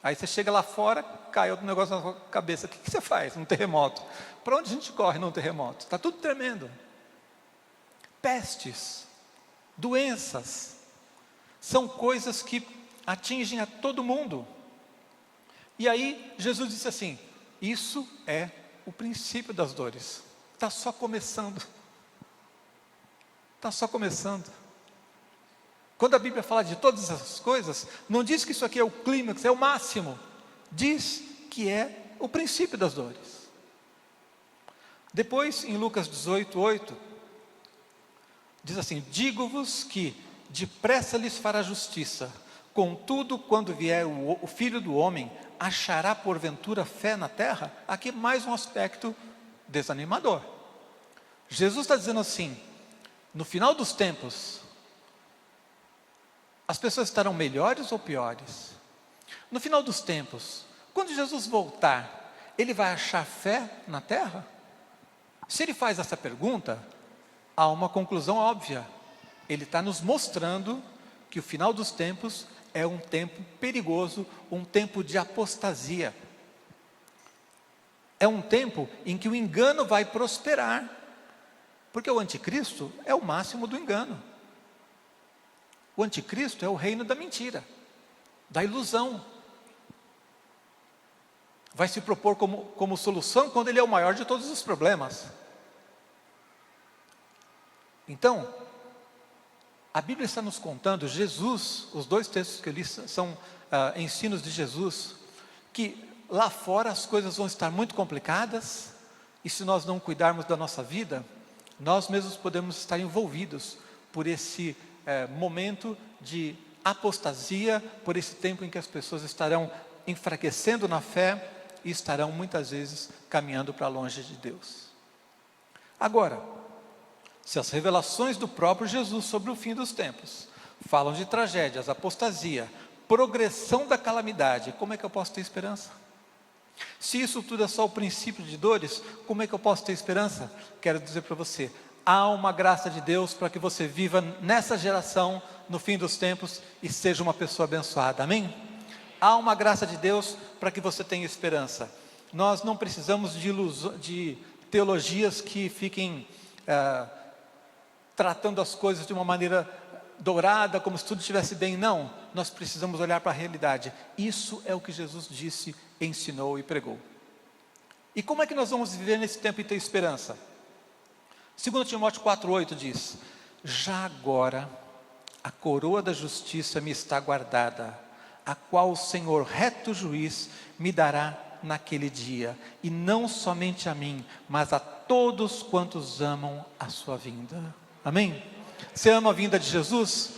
Aí você chega lá fora, cai outro negócio na sua cabeça. O que você faz num terremoto? Para onde a gente corre num terremoto? Está tudo tremendo. Pestes, doenças, são coisas que atingem a todo mundo. E aí Jesus disse assim: isso é o princípio das dores. Está só começando. Está só começando. Quando a Bíblia fala de todas essas coisas, não diz que isso aqui é o clímax, é o máximo. Diz que é o princípio das dores. Depois, em Lucas 18, 8, diz assim: digo-vos que depressa lhes fará justiça, contudo, quando vier o Filho do Homem, achará porventura fé na terra? Aqui mais um aspecto desanimador. Jesus está dizendo assim: no final dos tempos, as pessoas estarão melhores ou piores? No final dos tempos, quando Jesus voltar, Ele vai achar fé na terra? Se Ele faz essa pergunta, há uma conclusão óbvia. Ele está nos mostrando que o final dos tempos é um tempo perigoso, um tempo de apostasia. É um tempo em que o engano vai prosperar, porque o anticristo é o máximo do engano. O anticristo é o reino da mentira, da ilusão. Vai se propor como solução quando ele é o maior de todos os problemas. Então, a Bíblia está nos contando, Jesus, os dois textos que eu li são ensinos de Jesus, que lá fora as coisas vão estar muito complicadas, e se nós não cuidarmos da nossa vida, nós mesmos podemos estar envolvidos por esse momento de apostasia, por esse tempo em que as pessoas estarão enfraquecendo na fé e estarão muitas vezes caminhando para longe de Deus. Agora, se as revelações do próprio Jesus sobre o fim dos tempos falam de tragédias, apostasia, progressão da calamidade, como é que eu posso ter esperança? Se isso tudo é só o princípio de dores, como é que eu posso ter esperança? Quero dizer para você, há uma graça de Deus para que você viva nessa geração, no fim dos tempos, e seja uma pessoa abençoada, amém? Há uma graça de Deus para que você tenha esperança. Nós não precisamos de teologias que fiquem tratando as coisas de uma maneira dourada, como se tudo estivesse bem. Não, nós precisamos olhar para a realidade. Isso é o que Jesus disse, ensinou e pregou. E como é que nós vamos viver nesse tempo e ter esperança? 2 Timóteo 4,8 diz: já agora a coroa da justiça me está guardada, a qual o Senhor reto juiz me dará naquele dia, e não somente a mim, mas a todos quantos amam a sua vinda. Amém? Você ama a vinda de Jesus?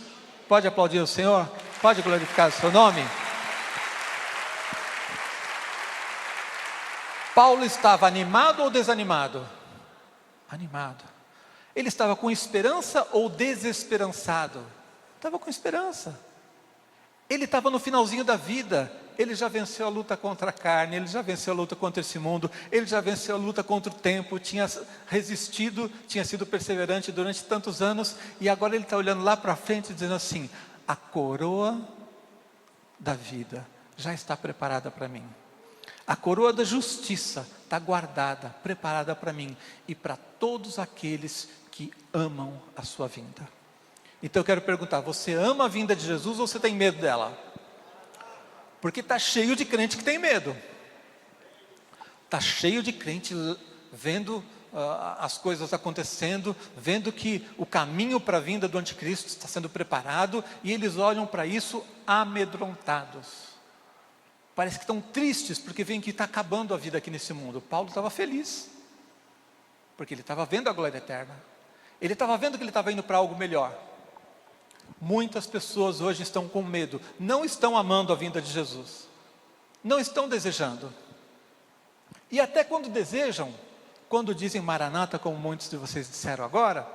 Pode aplaudir o Senhor? Pode glorificar o seu nome? Paulo estava animado ou desanimado? Animado. Ele estava com esperança ou desesperançado? Estava com esperança. Ele estava no finalzinho da vida. Ele já venceu a luta contra a carne, ele já venceu a luta contra esse mundo, ele já venceu a luta contra o tempo, tinha resistido, tinha sido perseverante durante tantos anos, e agora ele está olhando lá para frente dizendo assim: a coroa da vida já está preparada para mim. A coroa da justiça está guardada, preparada para mim e para todos aqueles que amam a sua vinda. Então eu quero perguntar, você ama a vinda de Jesus ou você tem medo dela? Porque está cheio de crente que tem medo. Está cheio de crente vendo as coisas acontecendo, vendo que o caminho para a vinda do anticristo está sendo preparado, e eles olham para isso amedrontados. Parece que estão tristes, porque veem que está acabando a vida aqui nesse mundo. Paulo estava feliz, porque ele estava vendo a glória eterna. Ele estava vendo que ele estava indo para algo melhor. Muitas pessoas hoje estão com medo, não estão amando a vinda de Jesus, não estão desejando. E até quando desejam, quando dizem Maranata, como muitos de vocês disseram agora,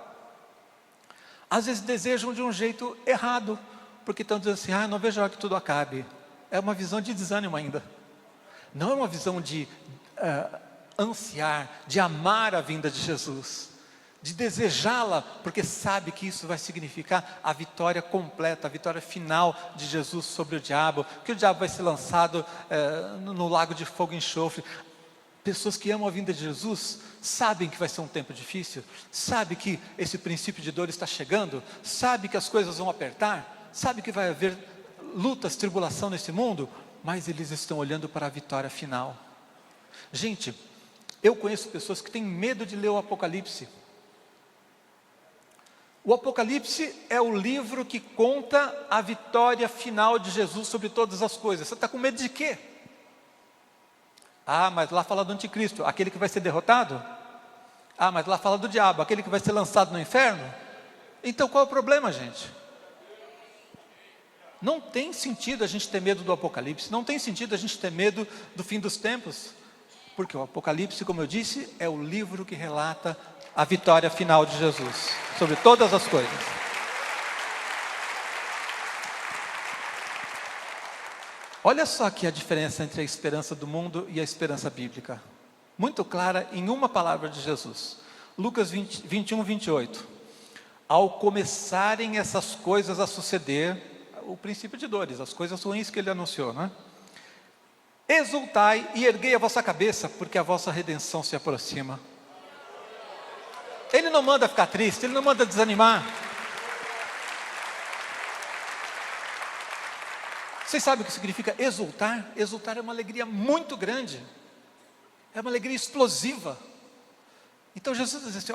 às vezes desejam de um jeito errado, porque estão dizendo assim, não vejo a hora que tudo acabe. É uma visão de desânimo ainda. Não é uma visão de ansiar, de amar a vinda de Jesus, de desejá-la, porque sabe que isso vai significar a vitória completa, a vitória final de Jesus sobre o diabo, que o diabo vai ser lançado no lago de fogo e enxofre. Pessoas que amam a vinda de Jesus sabem que vai ser um tempo difícil, sabem que esse princípio de dor está chegando, sabem que as coisas vão apertar, sabem que vai haver lutas, tribulação nesse mundo, mas eles estão olhando para a vitória final. Gente, eu conheço pessoas que têm medo de ler o Apocalipse. O Apocalipse é o livro que conta a vitória final de Jesus sobre todas as coisas. Você está com medo de quê? Mas lá fala do anticristo, aquele que vai ser derrotado? Mas lá fala do diabo, aquele que vai ser lançado no inferno? Então qual é o problema, gente? Não tem sentido a gente ter medo do Apocalipse, não tem sentido a gente ter medo do fim dos tempos, porque o Apocalipse, como eu disse, é o livro que relata a vitória final de Jesus sobre todas as coisas. Olha só aqui a diferença entre a esperança do mundo e a esperança bíblica, muito clara em uma palavra de Jesus. Lucas 21, 28. Ao começarem essas coisas a suceder, o princípio de dores, as coisas ruins que ele anunciou, né? Exultai e erguei a vossa cabeça, porque a vossa redenção se aproxima. Ele não manda ficar triste, ele não manda desanimar. Vocês sabem o que significa exultar? Exultar é uma alegria muito grande, é uma alegria explosiva. Então Jesus diz assim,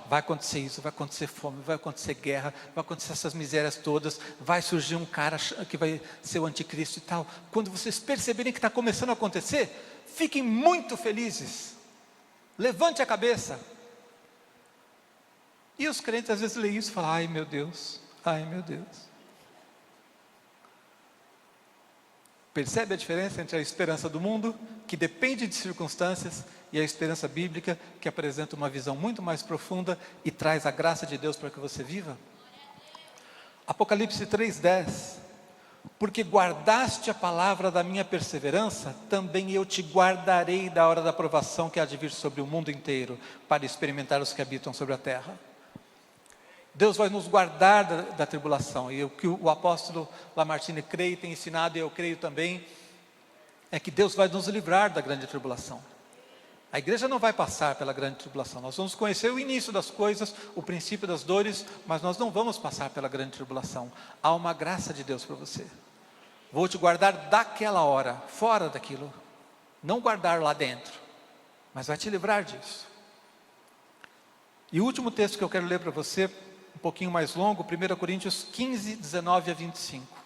vai acontecer isso, vai acontecer fome, vai acontecer guerra, vai acontecer essas misérias todas, vai surgir um cara que vai ser o anticristo e tal. Quando vocês perceberem que está começando a acontecer, fiquem muito felizes, levante a cabeça. E os crentes às vezes leem isso e falam, ai meu Deus. Percebe a diferença entre a esperança do mundo, que depende de circunstâncias, e a esperança bíblica, que apresenta uma visão muito mais profunda e traz a graça de Deus para que você viva? Apocalipse 3:10. Porque guardaste a palavra da minha perseverança, também eu te guardarei da hora da provação que há de vir sobre o mundo inteiro, para experimentar os que habitam sobre a terra. Deus vai nos guardar da tribulação, e o que o apóstolo Lamartine crê e tem ensinado, e eu creio também, é que Deus vai nos livrar da grande tribulação. A igreja não vai passar pela grande tribulação, nós vamos conhecer o início das coisas, o princípio das dores, mas nós não vamos passar pela grande tribulação. Há uma graça de Deus para você. Vou te guardar daquela hora, fora daquilo, não guardar lá dentro, mas vai te livrar disso. E o último texto que eu quero ler para você, um pouquinho mais longo, 1 Coríntios 15, 19 a 25.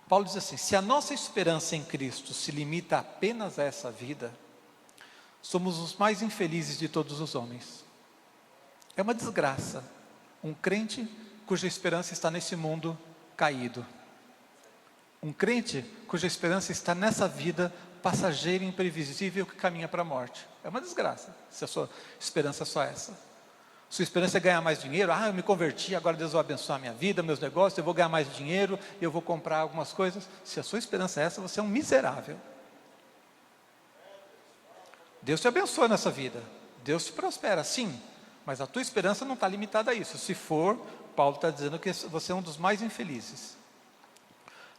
Paulo diz assim, se a nossa esperança em Cristo se limita apenas a essa vida, somos os mais infelizes de todos os homens. É uma desgraça, um crente cuja esperança está nesse mundo caído. Um crente cuja esperança está nessa vida passageira e imprevisível que caminha para a morte. É uma desgraça, se a sua esperança é só essa. Sua esperança é ganhar mais dinheiro, eu me converti, agora Deus vai abençoar a minha vida, meus negócios, eu vou ganhar mais dinheiro, eu vou comprar algumas coisas. Se a sua esperança é essa, você é um miserável. Deus te abençoa nessa vida, Deus te prospera, sim, mas a tua esperança não está limitada a isso. Se for, Paulo está dizendo que você é um dos mais infelizes.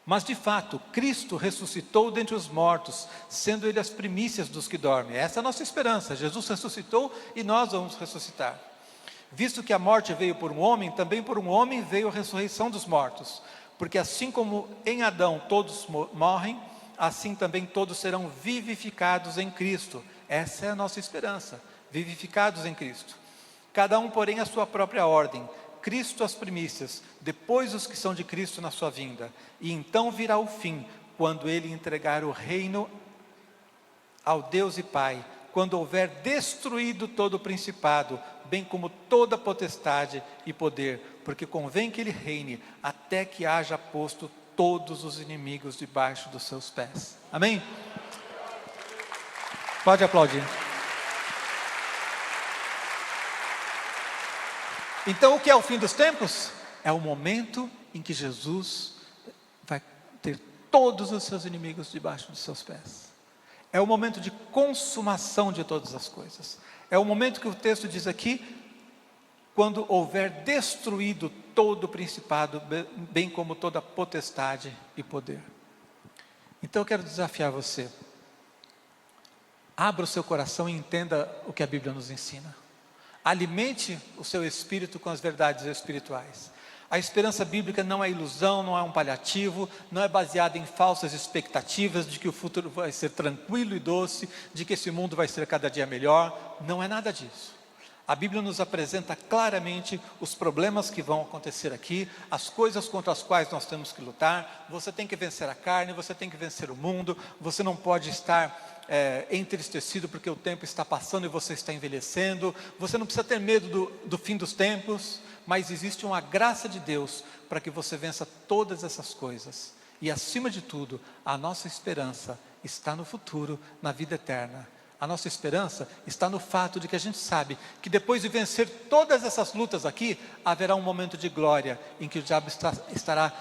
Mas de fato, Cristo ressuscitou dentre os mortos, sendo Ele as primícias dos que dormem. Essa é a nossa esperança, Jesus ressuscitou e nós vamos ressuscitar. Visto que a morte veio por um homem, também por um homem veio a ressurreição dos mortos. Porque assim como em Adão todos morrem, assim também todos serão vivificados em Cristo. Essa é a nossa esperança, vivificados em Cristo. Cada um, porém, a sua própria ordem. Cristo as primícias, depois os que são de Cristo na sua vinda. E então virá o fim, quando Ele entregar o reino ao Deus e Pai, quando houver destruído todo o principado, bem como toda potestade e poder, porque convém que Ele reine, até que haja posto todos os inimigos debaixo dos seus pés. Amém? Pode aplaudir. Então, o que é o fim dos tempos? É o momento em que Jesus vai ter todos os seus inimigos debaixo dos seus pés. É o momento de consumação de todas as coisas. É o momento que o texto diz aqui, quando houver destruído todo o principado, bem como toda potestade e poder. Então eu quero desafiar você. Abra o seu coração e entenda o que a Bíblia nos ensina. Alimente o seu espírito com as verdades espirituais. A esperança bíblica não é ilusão, não é um paliativo, não é baseada em falsas expectativas de que o futuro vai ser tranquilo e doce, de que esse mundo vai ser cada dia melhor. Não é nada disso. A Bíblia nos apresenta claramente os problemas que vão acontecer aqui, as coisas contra as quais nós temos que lutar. Você tem que vencer a carne, você tem que vencer o mundo, você não pode estar entristecido porque o tempo está passando e você está envelhecendo. Você não precisa ter medo do fim dos tempos, mas existe uma graça de Deus para que você vença todas essas coisas. E acima de tudo, a nossa esperança está no futuro, na vida eterna. A nossa esperança está no fato de que a gente sabe que depois de vencer todas essas lutas aqui, haverá um momento de glória em que o diabo estará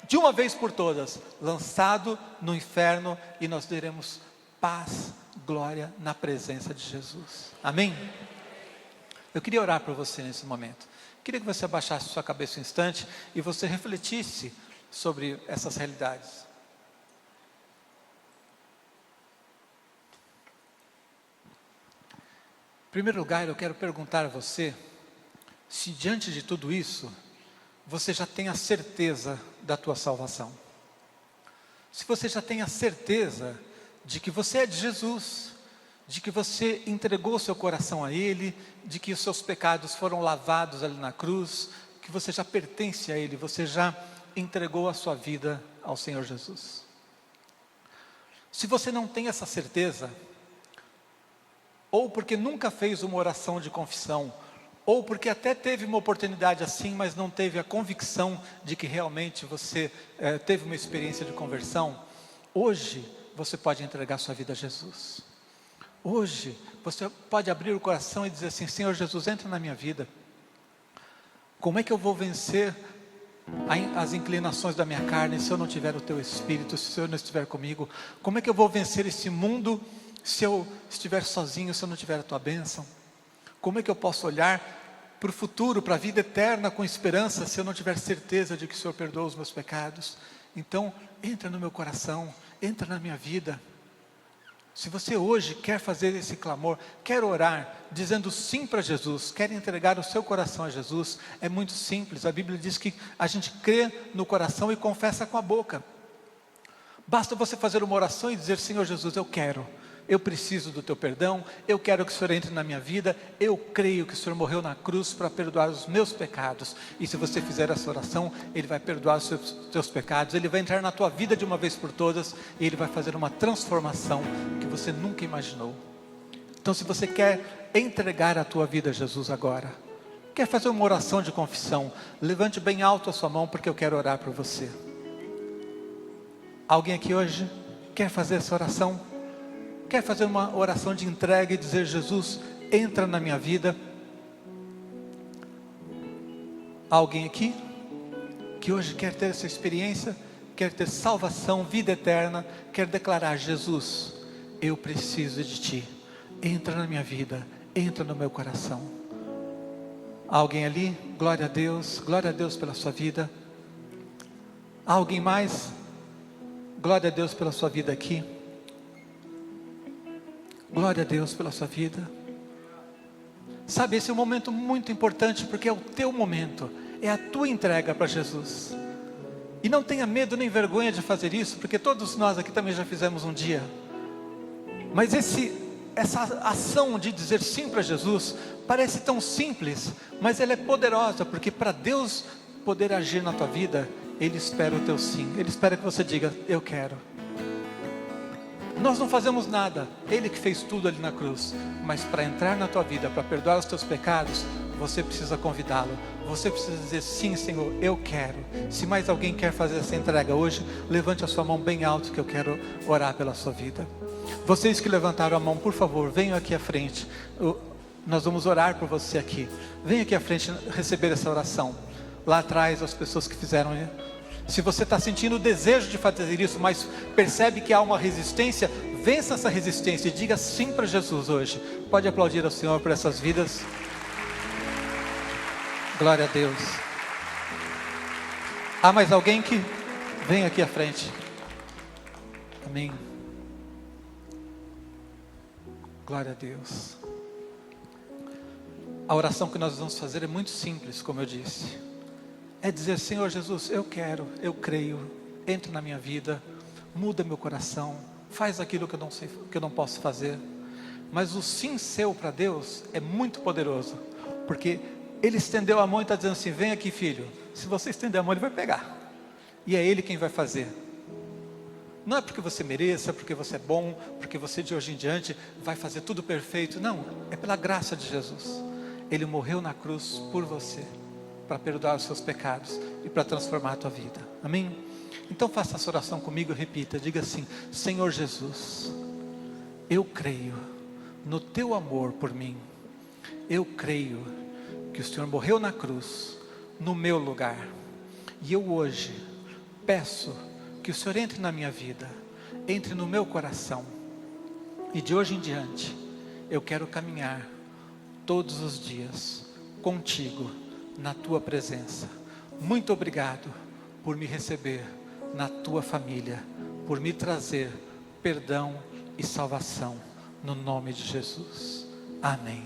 de uma vez por todas lançado no inferno e nós teremos paz, glória na presença de Jesus. Amém? Eu queria orar por você nesse momento. Queria que você abaixasse sua cabeça um instante e você refletisse sobre essas realidades. Em primeiro lugar, eu quero perguntar a você, se diante de tudo isso, você já tem a certeza da tua salvação. Se você já tem a certeza de que você é de Jesus, de que você entregou seu coração a Ele, de que os seus pecados foram lavados ali na cruz, que você já pertence a Ele, você já entregou a sua vida ao Senhor Jesus. Se você não tem essa certeza, ou porque nunca fez uma oração de confissão, ou porque até teve uma oportunidade assim, mas não teve a convicção de que realmente você teve uma experiência de conversão, hoje você pode entregar sua vida a Jesus. Hoje você pode abrir o coração e dizer assim: Senhor Jesus, entra na minha vida. Como é que eu vou vencer as inclinações da minha carne se eu não tiver o teu Espírito, se o Senhor não estiver comigo? Como é que eu vou vencer esse mundo se eu estiver sozinho, se eu não tiver a tua bênção? Como é que eu posso olhar para o futuro, para a vida eterna com esperança, se eu não tiver certeza de que o Senhor perdoa os meus pecados? Então, entra no meu coração, entra na minha vida. Se você hoje quer fazer esse clamor, quer orar, dizendo sim para Jesus, quer entregar o seu coração a Jesus, é muito simples. A Bíblia diz que a gente crê no coração e confessa com a boca. Basta você fazer uma oração e dizer: Senhor Jesus, eu preciso do teu perdão, eu quero que o Senhor entre na minha vida, eu creio que o Senhor morreu na cruz para perdoar os meus pecados. E se você fizer essa oração, Ele vai perdoar os teus pecados, Ele vai entrar na tua vida de uma vez por todas, e Ele vai fazer uma transformação que você nunca imaginou. Então, se você quer entregar a tua vida a Jesus agora, quer fazer uma oração de confissão, levante bem alto a sua mão, porque eu quero orar por você. Alguém aqui hoje quer fazer essa oração? Quer fazer uma oração de entrega e dizer: Jesus, entra na minha vida? Alguém aqui que hoje quer ter essa experiência, quer ter salvação, vida eterna, quer declarar: Jesus, eu preciso de Ti, entra na minha vida, entra no meu coração. Alguém ali? Glória a Deus pela sua vida. Alguém mais? Glória a Deus pela sua vida aqui. Glória a Deus pela sua vida. Sabe, esse é um momento muito importante, porque é o teu momento, é a tua entrega para Jesus. E não tenha medo nem vergonha de fazer isso, porque todos nós aqui também já fizemos um dia. Mas essa ação de dizer sim para Jesus parece tão simples, mas ela é poderosa, porque para Deus poder agir na tua vida, Ele espera o teu sim. Ele espera que você diga, eu quero. Nós não fazemos nada, Ele que fez tudo ali na cruz. Mas para entrar na tua vida, para perdoar os teus pecados, você precisa convidá-lo. Você precisa dizer, sim Senhor, eu quero. Se mais alguém quer fazer essa entrega hoje, levante a sua mão bem alto, que eu quero orar pela sua vida. Vocês que levantaram a mão, por favor, venham aqui à frente. Nós vamos orar por você aqui. Venha aqui à frente receber essa oração. Lá atrás, as pessoas que fizeram. Se você está sentindo o desejo de fazer isso, mas percebe que há uma resistência, vença essa resistência e diga sim para Jesus hoje. Pode aplaudir ao Senhor por essas vidas. Glória a Deus. Há mais alguém que vem aqui à frente? Amém. Glória a Deus. A oração que nós vamos fazer é muito simples, como eu disse. É dizer, Senhor Jesus, eu quero, eu creio, entre na minha vida, muda meu coração, faz aquilo que eu não sei, que eu não posso fazer. Mas o sim seu para Deus é muito poderoso, porque Ele estendeu a mão e está dizendo assim, vem aqui filho. Se você estender a mão, Ele vai pegar, e é Ele quem vai fazer. Não é porque você mereça, porque você é bom, porque você de hoje em diante vai fazer tudo perfeito. Não, é pela graça de Jesus. Ele morreu na cruz por você, para perdoar os seus pecados e para transformar a tua vida. Amém? Então faça essa oração comigo e repita. Diga assim, Senhor Jesus, eu creio no teu amor por mim. Eu creio que o Senhor morreu na cruz no meu lugar. E eu hoje peço que o Senhor entre na minha vida, entre no meu coração. E de hoje em diante, eu quero caminhar todos os dias contigo, na tua presença. Muito obrigado por me receber na tua família, por me trazer perdão e salvação, no nome de Jesus. Amém.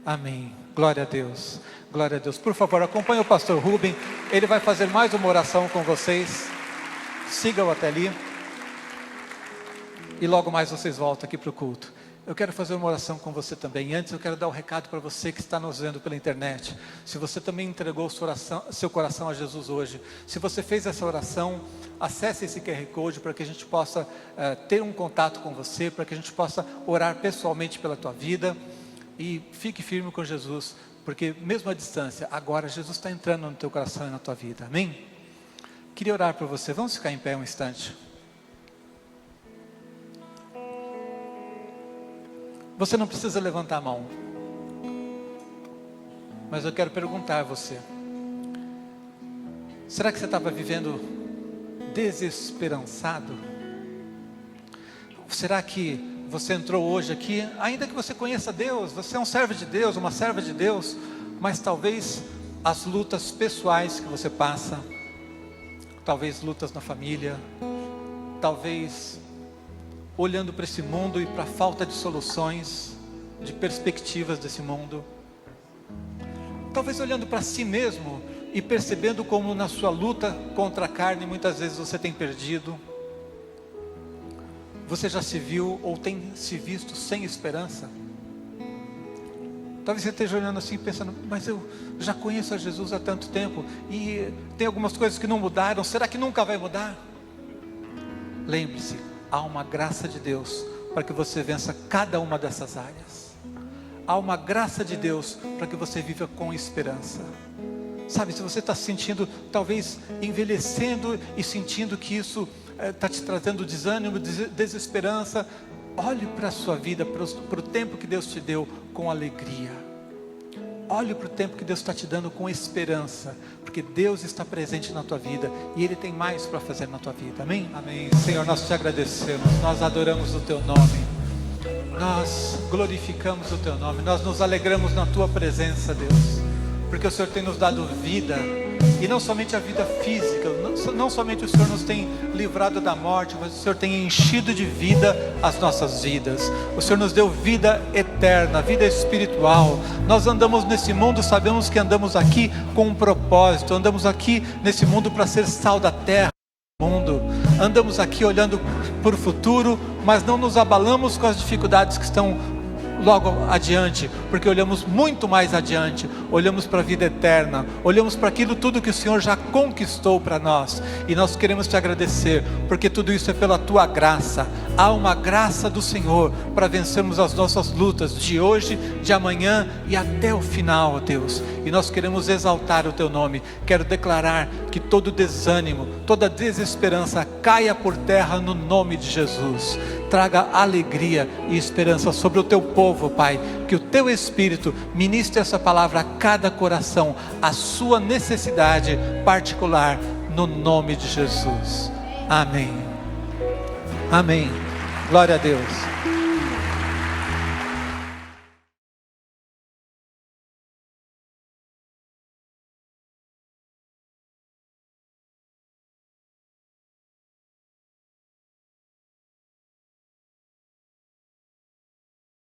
Amém. Glória a Deus. Glória a Deus. Por favor, acompanhe o pastor Rubem. Ele vai fazer mais uma oração com vocês. Siga-o até ali. E logo mais vocês voltam aqui para o culto. Eu quero fazer uma oração com você também. Antes eu quero dar um recado para você que está nos vendo pela internet. Se você também entregou seu coração a Jesus hoje, se você fez essa oração, acesse esse QR Code para que a gente possa ter um contato com você, para que a gente possa orar pessoalmente pela tua vida. E fique firme com Jesus, porque mesmo à distância, agora Jesus está entrando no teu coração e na tua vida. Amém? Queria orar por você. Vamos ficar em pé um instante. Você não precisa levantar a mão, mas eu quero perguntar a você, será que você estava vivendo desesperançado? Será que você entrou hoje aqui, ainda que você conheça Deus, você é um servo de Deus, uma serva de Deus, mas talvez as lutas pessoais que você passa, talvez lutas na família, talvez olhando para esse mundo e para a falta de soluções, de perspectivas desse mundo. Talvez olhando para si mesmo e percebendo como na sua luta contra a carne, muitas vezes você tem perdido. Você já se viu ou tem se visto sem esperança? Talvez você esteja olhando assim pensando, mas eu já conheço a Jesus há tanto tempo e tem algumas coisas que não mudaram, será que nunca vai mudar? Lembre-se, há uma graça de Deus para que você vença cada uma dessas áreas. Há uma graça de Deus para que você viva com esperança. Sabe, se você está se sentindo talvez envelhecendo e sentindo que isso está te trazendo desânimo, desesperança, olhe para a sua vida, para o tempo que Deus te deu com alegria. Olhe para o tempo que Deus está te dando com esperança, porque Deus está presente na tua vida e Ele tem mais para fazer na tua vida. Amém? Amém. Senhor, nós te agradecemos, nós adoramos o teu nome, nós glorificamos o teu nome, nós nos alegramos na tua presença, Deus, porque o Senhor tem nos dado vida, E não somente a vida física, não somente o Senhor nos tem livrado da morte, mas o Senhor tem enchido de vida as nossas vidas. O Senhor nos deu vida eterna, vida espiritual. Nós andamos nesse mundo, sabemos que andamos aqui com um propósito, andamos aqui nesse mundo para ser sal da terra. Mundo. Andamos aqui olhando para o futuro, mas não nos abalamos com as dificuldades que estão logo adiante, porque olhamos muito mais adiante, olhamos para a vida eterna, olhamos para aquilo tudo que o Senhor já conquistou para nós, e nós queremos te agradecer, porque tudo isso é pela tua graça. Há uma graça do Senhor para vencermos as nossas lutas de hoje, de amanhã e até o final, ó Deus, e nós queremos exaltar o teu nome. Quero declarar que todo desânimo, toda desesperança caia por terra no nome de Jesus. Traga alegria e esperança sobre o teu povo, Pai, que o teu Espírito ministre essa palavra a cada coração, a sua necessidade particular, no nome de Jesus. Amém. Amém. Glória a Deus.